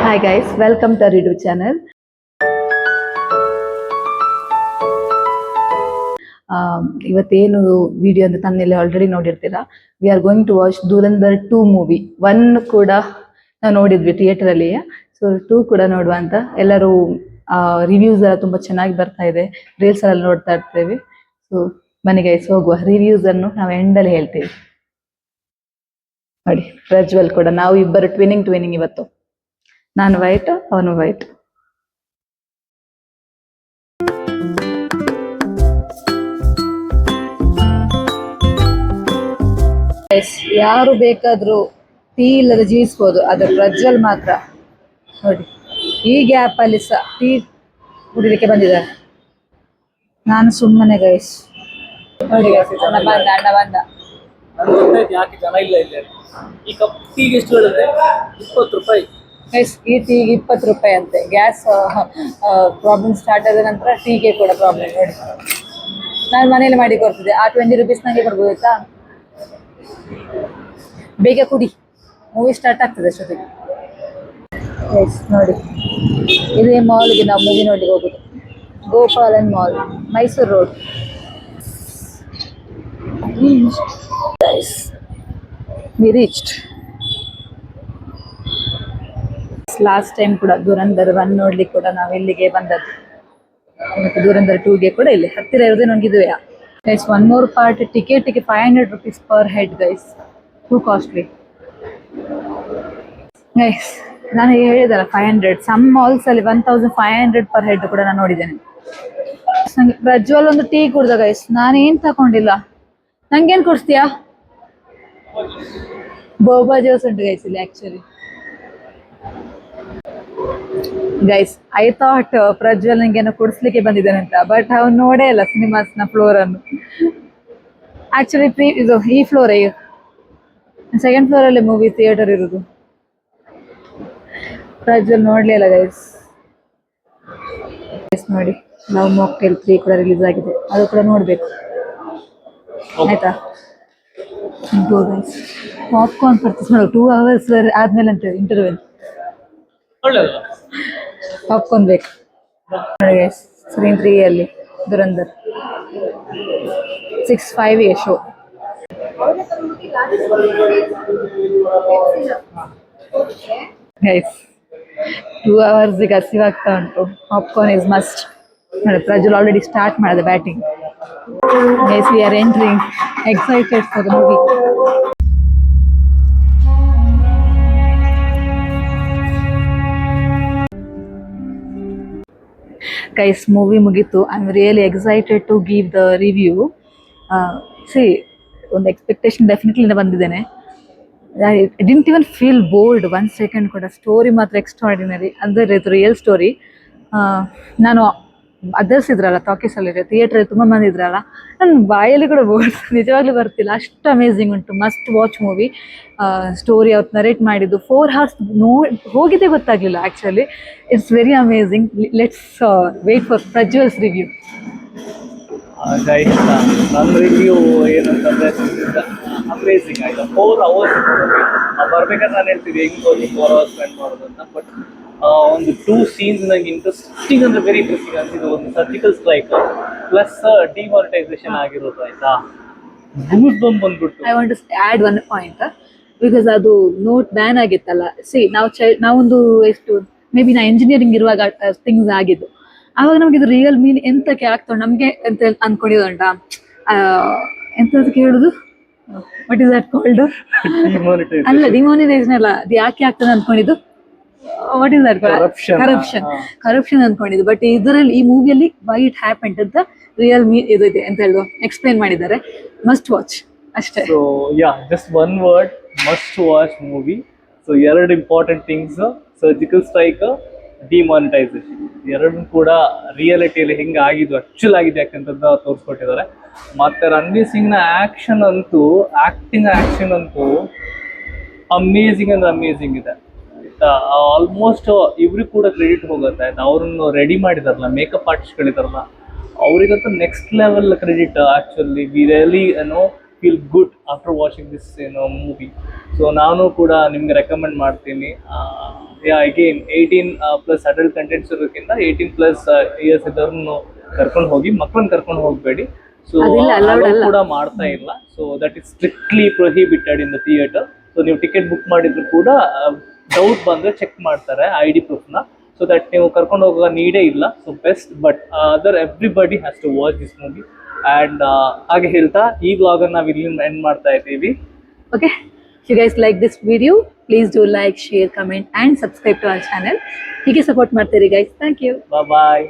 Hi guys, welcome to our YouTube channel. ಇವತ್ತೇನು video ಅಂತ ತನ್ನೆಲ್ಲ ಆಲ್ರೆಡಿ ನೋಡಿರ್ತೀರಾ. We are going to watch Dhurandhar 2 movie. 1 ಕೂಡ ನಾವು ನೋಡಿದ್ವಿ ಥಿಯೇಟರ್ ಅಲ್ಲಿ. ಸೊ 2 ಕೂಡ ನೋಡುವ ಅಂತ ಎಲ್ಲರೂ ರಿವ್ಯೂಸ್ ಎಲ್ಲ ತುಂಬಾ ಚೆನ್ನಾಗಿ ಬರ್ತಾ ಇದೆ. ರೀಲ್ಸ್ ಎಲ್ಲ ನೋಡ್ತಾ ಇರ್ತೇವೆ. ಸೊ ಬನ್ನಿ ಗೈಸ್ ಹೋಗುವ. ರಿವ್ಯೂಸ್ ಅನ್ನು ನಾವು ಎಂಡಲ್ಲಿ ಹೇಳ್ತೇವೆ. ನೋಡಿ ಪ್ರಜ್ವಲ್ ಕೂಡ ನಾವು ಇಬ್ಬರು ಟ್ವಿನಿಂಗ್ ಇವತ್ತು. ನಾನು ವೈಟ್, ಅವನು ವೈಟ್. ಯಾರು ಬೇಕಾದ್ರೂ ಟೀ ಇಲ್ಲದೆ ಜೀವಿಸ್ಬೋದು, ಆದ್ರೆ ಪ್ರಜ್ವಲ್ ಮಾತ್ರ ನೋಡಿ ಈ ಗ್ಯಾಪ್ ಅಲ್ಲಿ ಸಹ ಟೀ ಕುಡಿಲಿಕ್ಕೆ ಬಂದಿದ್ದಾರೆ. ನಾನು ಸುಮ್ಮನೆ ಗೈಸ್ ನೋಡಿ ಅಣ್ಣ ಬಂದ. ಯಾಕೆ ಜನ ಇಲ್ಲ ಇಲ್ಲಿ? ಈ ಕಪ್ ಟೀಗೆ ಎಷ್ಟು ಹೇಳಿದ್ರೆ 20 ರೂಪಾಯಿ. ಈ ಟೀಗೆ 20 ರೂಪಾಯಿ ಅಂತೆ. ಗ್ಯಾಸ್ ಪ್ರಾಬ್ಲಮ್ ಸ್ಟಾರ್ಟ್ ಆದ ನಂತರ ಟೀಗೆ ಕೂಡ ಪ್ರಾಬ್ಲಮ್. ನೋಡಿ ನಾನು ಮನೇಲಿ ಮಾಡಿ ಕೊಡ್ತಿದ್ದೆ, ಆ 20 ರುಪೀಸ್ ನಂಗೆ ಕೊಡ್ಬೋದು ಆಯ್ತಾ. ಬೇಗ ಕುಡಿ, ಮೂವಿ ಸ್ಟಾರ್ಟ್ ಆಗ್ತದೆ ಅಷ್ಟೊತ್ತಿಗೆ. ನೋಡಿ ಇದೇ ಮಾಲ್ಗೆ ನಾವು ಮೂವಿ ನೋಡ್ಲಿಕ್ಕೆ ಹೋಗುದು. Gopalan mall, Mysuru road. We reached. Last time ಕೂಡ ಧುರಂಧರ್ 1 ನೋಡ್ಲಿಕ್ಕೆ ಕೂಡ ನಾವು ಇಲ್ಲಿಗೆ ಬಂದದ್ದು, ಮತ್ತು ಧುರಂಧರ್ 2ಗೆ ಕೂಡ ಇಲ್ಲಿ ಹತ್ತಿರ ಇರೋದೇ ನಮಗಿದುವೆ. ಗೈಸ್ ಒನ್ ಮೋರ್ ಪಾರ್ಟ್ ಟಿಕೆಟ್ಗೆ 500 rupees per head guys, too costly guys. ನಾನು ಹೇಳಿದಲ್ಲ 500, ಸಮ್ ಮಾಲ್ಸ್ ಅಲ್ಲಿ 1500 per head ಕೂಡ ನಾನು ನೋಡಿದ್ದೇನೆ. ನಂಗೆ ಪ್ರಜ್ವಲ್ ಒಂದು ಟೀ ಕುಡ್ದ ಗೈಸ್, ನಾನೇನ್ ತಕೊಂಡಿಲ್ಲ. ನಂಗೇನ್ ಕೊಡ್ಸ್ತೀಯಾ? ಬೋಬಾ ಜ್ಯೂಸ್ ಉಂಟು ಗೈಸ್ ಇಲ್ಲಿ actually. Guys I thought Prajwal ನಂಗೇನೋ ಕುಡಿಸ್ಲಿಕ್ಕೆ ಬಂದಿದ್ದಾನೆ ಅಂತ, ಬಟ್ ಅವ್ನು ನೋಡೇ ಇಲ್ಲ ಸಿನಿಮಾಸ್ನ ಫ್ಲೋರ್ ಅನ್ನು. ಆಕ್ಚುಲಿ ಇದು ಈ ಫ್ಲೋರ್, ಸೆಕೆಂಡ್ ಫ್ಲೋರ್ ಅಲ್ಲಿ ಮೂವಿ ಥಿಯೇಟರ್ ಇರುದು. ಪ್ರಜ್ವಲ್ ನೋಡ್ಲೇ ಇಲ್ಲ ಗೈಸ್. ನೋಡಿ ನಾವು ಮಾಕ್ಟೇಲ್ 3 ಕೂಡ ರಿಲೀಸ್ ಆಗಿದೆ, ಅದು ಕೂಡ ನೋಡ್ಬೇಕು ಆಯ್ತಾ. ಪಾಪ್ಕಾರ್ನ್ ಪರ್ಚೇಸ್ ಮಾಡೋ 2 hours ಆದ್ಮೇಲೆ ಅಂತ ಇಂಟರ್ವೆಲ್ ಪಾಪ್ಕಾರ್ನ್ ಬೇಕು. ಸ್ಕ್ರೀನ್ 3 ಅಲ್ಲಿ ಧುರಂಧರ್ 6:05 ಶೋ. ಗೈಸ್ 2 hours ಹಸಿವಾಗ್ತಾ ಉಂಟು. Popcorn is must. ನೋಡಿ ಪ್ರಜ್ವಲ್ ಆಲ್ರೆಡಿ ಸ್ಟಾರ್ಟ್ ಮಾಡಿದೆ batting. Guys we are entering, excited for the movie. Guys movie ಮುಗೀತು. I am really excited to give the review. ಒಂದು ಎಕ್ಸ್ಪೆಕ್ಟೇಷನ್ ಡೆಫಿನೆಟ್ಲಿ ಬಂದಿದ್ದೇನೆ. I didn't even feel bored 1 second ಕೂಡ. Story ಮಾತ್ರ extraordinary, ಅಂದರೆ ಇದು real story. ನಾನು others ಇದ್ರಲ್ಲ talkies ಅಲ್ಲಿ, ಥಿಯೇಟರ್ ತುಂಬ ಮಂದಿ ಇದ್ರಲ್ಲ, ನನ್ನ ಬಾಯಲ್ಲಿ ಕೂಡ ಬೋರ್ಡ್ ನಿಜವಾಗ್ಲೂ ಬರ್ತಿಲ್ಲ, ಅಷ್ಟು ಅಮೇಝಿಂಗ್ ಉಂಟು. Must watch movie. ಸ್ಟೋರಿ ಅವ್ರು ನರೇಟ್ ಮಾಡಿದ್ದು 4 hours ಹೋಗಿದ್ದೇ ಗೊತ್ತಾಗ್ಲಿಲ್ಲ actually. It's very amazing. Let's wait for Prajwal's review. ನನ್ನ ರಿವ್ಯೂ ಏನಂತಂದ್ರೆ ಅಮೇಝಿಂಗ್ ಆಯ್ತು. 4 hours ಬರ್ಬೇಕಾದ್ರೆ ನಾನು ಹೇಳ್ತಿದ್ದೆ ಹೆಂಗೆ ಹೋಗಿ 4 hours ಸ್ಪೆಂಡ್ ಮಾಡೋದು ಅಂತ. ಬಟ್ ಒಂದು 2 scenes ನಂಗೆ ಇಂಟ್ರೆಸ್ಟಿಂಗ್ ಅಂದ್ರೆ ವೆರಿ ಇಂಟ್ರೆಸ್ಟಿಂಗ್ ಅನ್ಸಿದ್ದು. ಒಂದು ಸರ್ಜಿಕಲ್ ಸ್ಟ್ರೈಕ್ ಪ್ಲಸ್ ಡಿಮಾನಿಟೈಸೇಷನ್ ಆಗಿರೋದು ಆಯ್ತಾ. ಗೂಸ್ ಬಂಪ್ ಬಂದ್ಬಿಟ್ಟು. I want to add 1 point, because ಅದು ನೋಟ್ ಬ್ಯಾನ್ ಆಗಿತ್ತಲ್ಲ. ನಾವೊಂದು ಎಷ್ಟು ಮೇ ಬಿ ನಾ ಇಂಜಿನಿಯರಿಂಗ್ ಇರುವಾಗ ಥಿಂಗ್ಸ್ ಆಗಿದ್ದು. ಆವಾಗ ನಮ್ಗೆ ಇದು ರಿಯಲ್ ಮೀನ್ ಎಂತಕ್ಕೆ ಆಗ್ತದೆ ನಮ್ಗೆ ಅಂತ ಅನ್ಕೊಂಡಿದ್ದುಂಟಾ. ಎಂತದಕ್ಕೆ ಹೇಳುದು, ವಾಟ್ ಇಸ್ ದಟ್ ಕಾಲ್ಡ್? ಅಲ್ಲ ಡಿಮಾನಿಟೈಸೇಷನ್ ಅಲ್ಲ, ಅದು ಯಾಕೆ ಆಗ್ತದೆ ಅನ್ಕೊಂಡಿದ್ದು. What is that? ಕರಪ್ಷನ್ ಅನ್ಕೊಂಡಿದ್ದು. ಬಟ್ ಇದರಲ್ಲಿ ಈ ಮೂವಿಯಲ್ಲಿ ವೈ ಇಟ್ ಹ್ಯಾಪೆಂಡ್ ಅಂತ ರಿಯಲ್ ಇದು ಇದೆ ಅಂತ ಹೇಳುವ ಎಕ್ಸ್ಪ್ಲೈನ್ ಮಾಡಿದ್ದಾರೆ. ಮಸ್ಟ್ ವಾಚ್ ಅಷ್ಟೇ. So yeah, just one word, must watch movie. So 2 important things, surgical strike, demonetisation, ಎರಡೂ ಕೂಡ ರಿಯಾಲಿಟಿಯಲ್ಲಿ ಹೆಂಗೆ ಆಗಿದ್ದು, ಆಕ್ಚುಲ್ ಆಗಿದೆ ಯಾಕಂತಂದು ತೋರಿಸ್ಕೊಟ್ಟಿದ್ದಾರೆ. ಮತ್ತೆ ರಣವೀರ್ ಸಿಂಗ್ನ ಆಕ್ಷನ್ ಅಂತೂ ಅಮೇಝಿಂಗ್ ಅಂದ್ರೆ ಅಮೇಝಿಂಗ್ ಇದೆ. ಆಲ್ಮೋಸ್ಟ್ ಇವ್ರಿಗೆ ಕೂಡ ಕ್ರೆಡಿಟ್ ಹೋಗುತ್ತೆ ಆಯ್ತಾ. ಅವ್ರನ್ನು ರೆಡಿ ಮಾಡಿದಾರಲ್ಲ, ಮೇಕಪ್ ಆರ್ಟಿಸ್ಟ್ಗಳಿದಾರಲ್ಲ, ಅವರಿಗಂತೂ next level credit. Actually we really feel good after watching this movie. So ನಾನು ಕೂಡ ನಿಮ್ಗೆ ರೆಕಮೆಂಡ್ ಮಾಡ್ತೀನಿ. ಅಗೇನ್ 18+ ಅಡಲ್ಟ್ ಕಂಟೆಂಟ್ಸ್ ಇರೋದಕ್ಕಿಂತ 18+ ಇಯರ್ಸ್ ಇದ್ದವ್ರನ್ನು ಕರ್ಕೊಂಡು ಹೋಗಿ, ಮಕ್ಕಳನ್ನ ಕರ್ಕೊಂಡು ಹೋಗಬೇಡಿ. ಸೊ ಅದೆಲ್ಲ allowed ಅಲ್ಲ. ಕೂಡ ಮಾಡ್ತಾ ಇಲ್ಲ. So that is strictly prohibited in the theatre. So ನೀವು ಟಿಕೆಟ್ ಬುಕ್ ಮಾಡಿದ್ರು ಕೂಡ ಡೌಟ್ ಬಂದರೆ ಚೆಕ್ ಮಾಡ್ತಾರೆ ID ಪ್ರೂಫ್ನ. ಸೊ ದಟ್ ನೀವು ಕರ್ಕೊಂಡು ಹೋಗೋ ನೀಡೇ ಇಲ್ಲ. So best, but everybody has to watch this movie. And ಹಾಗೆ ಹೇಳ್ತಾ ಈ ವ್ಲಾಗನ್ನು ನಾವು ಇಲ್ಲಿ ಎಂಡ್ ಮಾಡ್ತಾ ಇದ್ದೀವಿ. Okay, if you guys like this video, please do like, share, comment and subscribe to our channel. ಹೀಗೆ ಸಪೋರ್ಟ್ ಮಾಡ್ತೀರಿ guys. Thank you. ಬಾಯ್.